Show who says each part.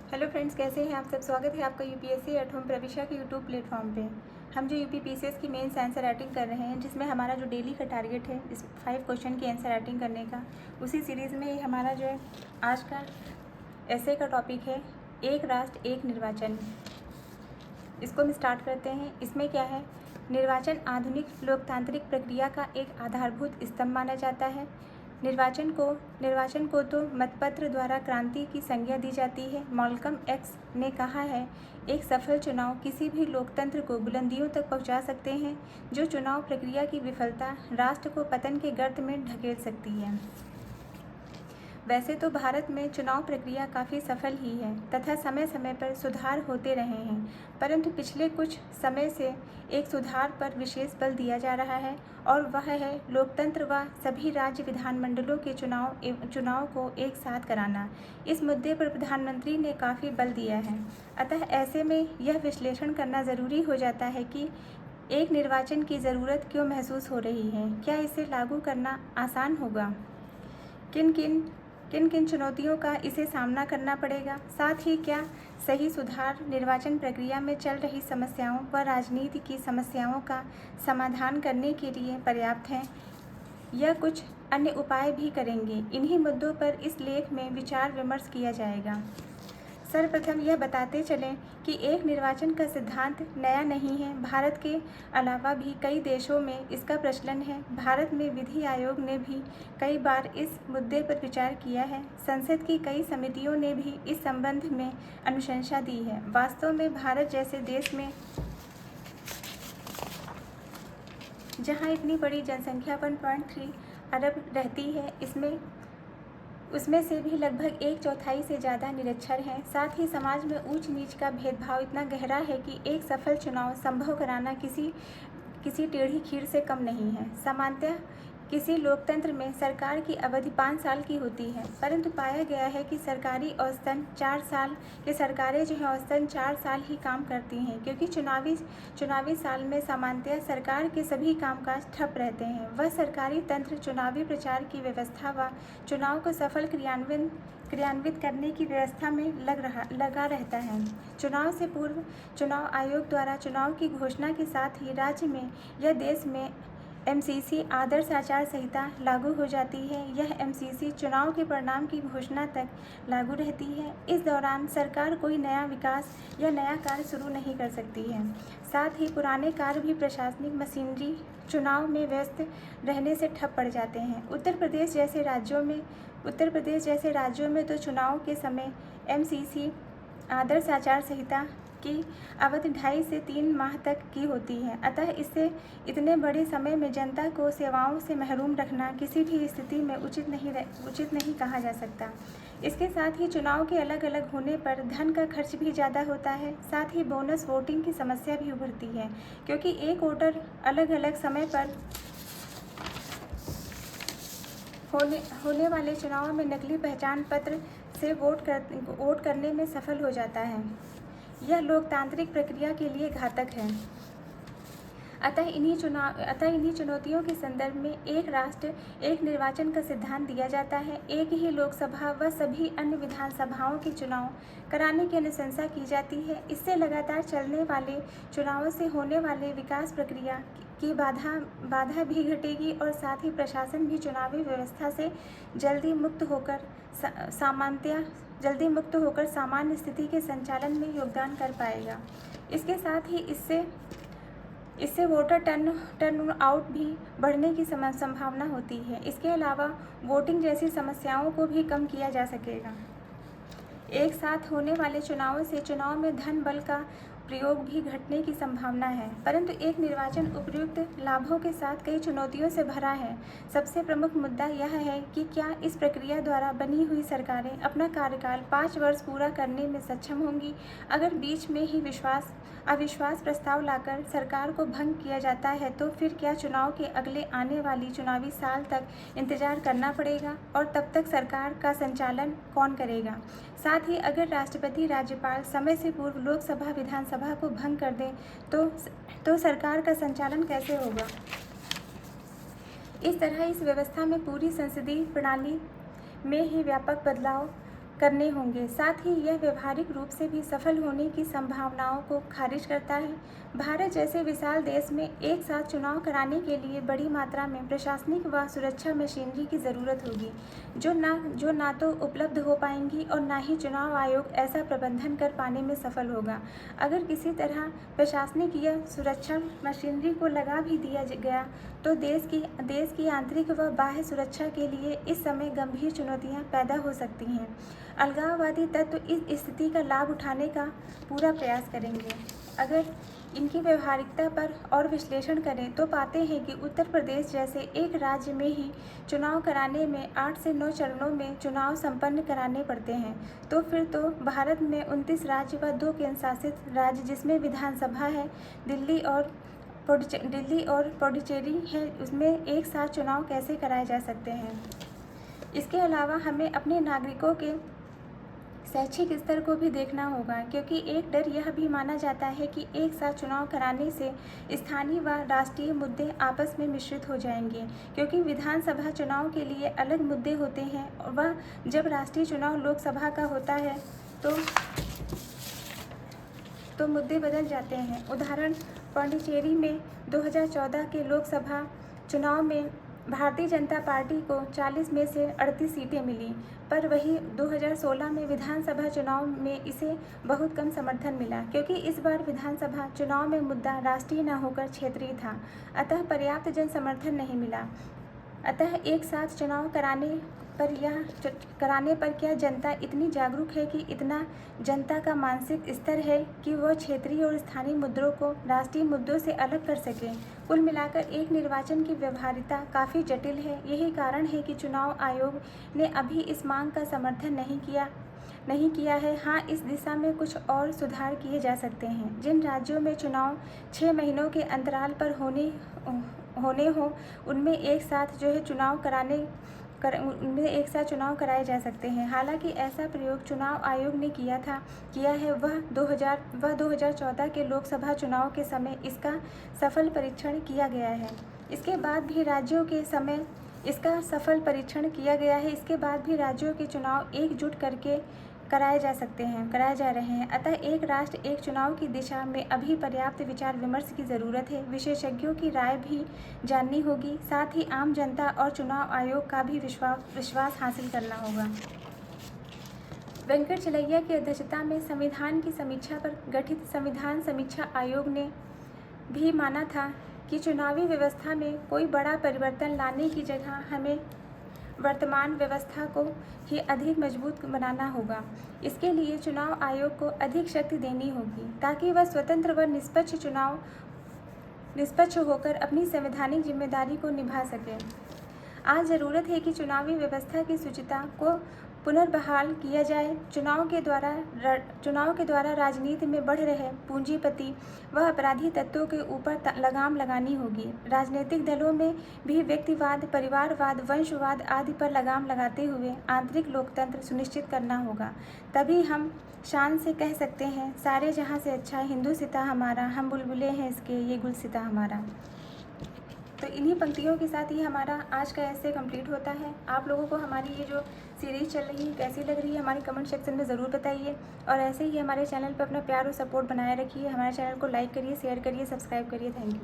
Speaker 1: Hello friends, कैसे हैं आप सब। स्वागत है आपका यूपीएससी एट होम प्रविशा के यूट्यूब प्लेटफॉर्म पे। हम जो यूपी पीसीएस की मेंस आंसर राइटिंग कर रहे हैं, जिसमें हमारा जो डेली का टारगेट है इस 5 क्वेश्चन की आंसर राइटिंग करने का, उसी सीरीज़ में ये हमारा जो है आज का ऐसे का टॉपिक है, एक राष्ट्र एक निर्वाचन। इसको हम स्टार्ट करते हैं। इसमें क्या है, निर्वाचन आधुनिक लोकतांत्रिक प्रक्रिया का एक आधारभूत स्तंभ माना जाता है। निर्वाचन को तो मतपत्र द्वारा क्रांति की संज्ञा दी जाती है। माल्कम एक्स ने कहा है, एक सफल चुनाव किसी भी लोकतंत्र को बुलंदियों तक पहुंचा सकते हैं। जो चुनाव प्रक्रिया की विफलता राष्ट्र को पतन के गर्त में ढकेल सकती है। वैसे तो भारत में चुनाव प्रक्रिया काफ़ी सफल ही है तथा समय समय पर सुधार होते रहे हैं, परंतु पिछले कुछ समय से एक सुधार पर विशेष बल दिया जा रहा है, और वह है लोकतंत्र व सभी राज्य विधानमंडलों के चुनाव को एक साथ कराना। इस मुद्दे पर प्रधानमंत्री ने काफ़ी बल दिया है। अतः ऐसे में यह विश्लेषण करना ज़रूरी हो जाता है कि एक निर्वाचन की ज़रूरत क्यों महसूस हो रही है। क्या इसे लागू करना आसान होगा? किन किन चुनौतियों का इसे सामना करना पड़ेगा? साथ ही क्या सही सुधार निर्वाचन प्रक्रिया में चल रही समस्याओं व राजनीति की समस्याओं का समाधान करने के लिए पर्याप्त हैं? यह कुछ अन्य उपाय भी करेंगे। इन्हीं मुद्दों पर इस लेख में विचार विमर्श किया जाएगा। सर्वप्रथम यह बताते चलें कि एक निर्वाचन का सिद्धांत नया नहीं है। भारत के अलावा भी कई देशों में इसका प्रचलन है। भारत में विधि आयोग ने भी कई बार इस मुद्दे पर विचार किया है। संसद की कई समितियों ने भी इस संबंध में अनुशंसा दी है। वास्तव में भारत जैसे देश में, जहाँ इतनी बड़ी जनसंख्या 1.3 अरब रहती है, उसमें से भी लगभग 1/4 से ज़्यादा निरक्षर हैं। साथ ही समाज में ऊंच नीच का भेदभाव इतना गहरा है कि एक सफल चुनाव संभव कराना किसी टेढ़ी खीर से कम नहीं है। सामान्यतः किसी लोकतंत्र में सरकार की अवधि 5 साल की होती है, परंतु पाया गया है कि सरकारें जो है औसतन 4 साल ही काम करती हैं, क्योंकि चुनावी साल में सामान्यतः सरकार के सभी कामकाज ठप रहते हैं। वह सरकारी तंत्र चुनावी प्रचार की व्यवस्था व चुनाव को सफल क्रियान्वित करने की व्यवस्था में लगा रहता है। चुनाव से पूर्व चुनाव आयोग द्वारा चुनाव की घोषणा के साथ ही राज्य में या देश में एमसीसी आदर्श आचार संहिता लागू हो जाती है। यह एमसीसी चुनाव के परिणाम की घोषणा तक लागू रहती है। इस दौरान सरकार कोई नया विकास या नया कार्य शुरू नहीं कर सकती है। साथ ही पुराने कार्य भी प्रशासनिक मशीनरी चुनाव में व्यस्त रहने से ठप पड़ जाते हैं। उत्तर प्रदेश जैसे राज्यों में तो चुनाव के समय एमसीसी आदर्श आचार संहिता की अवधि 2.5 से 3 माह तक की होती है। अतः इससे इतने बड़े समय में जनता को सेवाओं से महरूम रखना किसी भी स्थिति में उचित नहीं कहा जा सकता। इसके साथ ही चुनाव के अलग अलग होने पर धन का खर्च भी ज़्यादा होता है। साथ ही बोनस वोटिंग की समस्या भी उभरती है, क्योंकि एक वोटर अलग अलग समय पर होने वाले चुनाव में नकली पहचान पत्र से वोट करने में सफल हो जाता है। यह लोकतांत्रिक प्रक्रिया के लिए घातक है। अतः इन्हीं चुनौतियों के संदर्भ में एक राष्ट्र एक निर्वाचन का सिद्धांत दिया जाता है। एक ही लोकसभा व सभी अन्य विधानसभाओं के चुनाव कराने की अनुशंसा की जाती है। इससे लगातार चलने वाले चुनावों से होने वाले विकास प्रक्रिया की बाधा भी घटेगी, और साथ ही प्रशासन भी चुनावी व्यवस्था से जल्दी मुक्त होकर सामान्य स्थिति के संचालन में योगदान कर पाएगा। इसके साथ ही इससे वोटर टर्न आउट भी बढ़ने की संभावना होती है। इसके अलावा वोटिंग जैसी समस्याओं को भी कम किया जा सकेगा। एक साथ होने वाले चुनावों से चुनाव में धन बल का प्रयोग भी घटने की संभावना है, परंतु एक निर्वाचन उपयुक्त लाभों के साथ कई चुनौतियों से भरा है। सबसे प्रमुख मुद्दा यह है कि क्या इस प्रक्रिया द्वारा बनी हुई सरकारें अपना कार्यकाल 5 वर्ष पूरा करने में सक्षम होंगी? अगर बीच में ही अविश्वास प्रस्ताव लाकर सरकार को भंग किया जाता है, तो फिर क्या चुनाव के अगले आने वाली चुनावी साल तक इंतजार करना पड़ेगा, और तब तक सरकार का संचालन कौन करेगा? साथ ही अगर राष्ट्रपति राज्यपाल समय से पूर्व लोकसभा विधानसभा को भंग कर दें तो सरकार का संचालन कैसे होगा? इस तरह इस व्यवस्था में पूरी संसदीय प्रणाली में ही व्यापक बदलाव करने होंगे। साथ ही यह व्यवहारिक रूप से भी सफल होने की संभावनाओं को खारिज करता है। भारत जैसे विशाल देश में एक साथ चुनाव कराने के लिए बड़ी मात्रा में प्रशासनिक व सुरक्षा मशीनरी की ज़रूरत होगी, जो ना तो उपलब्ध हो पाएंगी और ना ही चुनाव आयोग ऐसा प्रबंधन कर पाने में सफल होगा। अगर किसी तरह प्रशासनिक या सुरक्षा मशीनरी को लगा भी दिया गया तो देश की आंतरिक व बाह्य सुरक्षा के लिए इस समय गंभीर चुनौतियां पैदा हो सकती हैं। अलगाववादी तत्व इस स्थिति का लाभ उठाने का पूरा प्रयास करेंगे। अगर इनकी व्यवहारिकता पर और विश्लेषण करें तो पाते हैं कि उत्तर प्रदेश जैसे एक राज्य में ही चुनाव कराने में 8 से 9 चरणों में चुनाव संपन्न कराने पड़ते हैं। तो फिर तो भारत में 29 राज्य व 2 केंद्र शासित राज्य जिसमें विधानसभा है, दिल्ली और पुडुचेरी है, उसमें एक साथ चुनाव कैसे कराए जा सकते हैं। इसके अलावा हमें अपने नागरिकों के शैक्षिक स्तर को भी देखना होगा, क्योंकि एक डर यह भी माना जाता है कि एक साथ चुनाव कराने से स्थानीय व राष्ट्रीय मुद्दे आपस में मिश्रित हो जाएंगे, क्योंकि विधानसभा चुनाव के लिए अलग मुद्दे होते हैं और वह जब राष्ट्रीय चुनाव लोकसभा का होता है तो मुद्दे बदल जाते हैं। उदाहरण, पुडुचेरी में 2014 के लोकसभा चुनाव में भारतीय जनता पार्टी को 40 में से 38 सीटें मिली, पर वही 2016 में विधानसभा चुनाव में इसे बहुत कम समर्थन मिला, क्योंकि इस बार विधानसभा चुनाव में मुद्दा राष्ट्रीय न होकर क्षेत्रीय था, अतः पर्याप्त जन समर्थन नहीं मिला। अतः एक साथ चुनाव कराने पर क्या जनता इतनी जागरूक है कि इतना जनता का मानसिक स्तर है कि वह क्षेत्रीय और स्थानीय मुद्दों को राष्ट्रीय मुद्दों से अलग कर सके। कुल मिलाकर एक निर्वाचन की व्यवहारिकता काफ़ी जटिल है। यही कारण है कि चुनाव आयोग ने अभी इस मांग का समर्थन नहीं किया है। हाँ, इस दिशा में कुछ और सुधार किए जा सकते हैं। जिन राज्यों में चुनाव 6 महीनों के अंतराल पर होने हो उनमें एक साथ चुनाव कराए जा सकते हैं। हालांकि ऐसा प्रयोग चुनाव आयोग ने किया है वह 2014 के लोकसभा चुनाव के समय इसका सफल परीक्षण किया गया है। इसके बाद भी राज्यों के चुनाव एकजुट करके कराए जा रहे हैं। अतः एक राष्ट्र एक चुनाव की दिशा में अभी पर्याप्त विचार विमर्श की ज़रूरत है। विशेषज्ञों की राय भी जाननी होगी, साथ ही आम जनता और चुनाव आयोग का भी विश्वास हासिल करना होगा। वेंकटचलैया की अध्यक्षता में संविधान की समीक्षा पर गठित संविधान समीक्षा आयोग ने भी माना था कि चुनावी व्यवस्था में कोई बड़ा परिवर्तन लाने की जगह हमें वर्तमान व्यवस्था को ही अधिक मजबूत बनाना होगा। इसके लिए चुनाव आयोग को अधिक शक्ति देनी होगी ताकि वह स्वतंत्र व निष्पक्ष होकर अपनी संवैधानिक जिम्मेदारी को निभा सके। आज ज़रूरत है कि चुनावी व्यवस्था की शुचिता को पुनर्बहाल किया जाए। चुनाव के द्वारा राजनीति में बढ़ रहे पूंजीपति व अपराधी तत्वों के ऊपर लगाम लगानी होगी। राजनीतिक दलों में भी व्यक्तिवाद, परिवारवाद, वंशवाद आदि पर लगाम लगाते हुए आंतरिक लोकतंत्र सुनिश्चित करना होगा। तभी हम शान से कह सकते हैं, सारे जहां से अच्छा हिंदुस्तान हमारा, हम बुलबुलें हैं इसके, ये गुलसिता हमारा। तो इन्हीं पंक्तियों के साथ ही हमारा आज का ऐसे कंप्लीट होता है। आप लोगों को हमारी ये जो सीरीज़ चल रही है कैसी लग रही है हमारी कमेंट सेक्शन में ज़रूर बताइए, और ऐसे ही हमारे चैनल पर अपना प्यार और सपोर्ट बनाए रखिए। हमारे चैनल को लाइक करिए, शेयर करिए, सब्सक्राइब करिए। Thank you.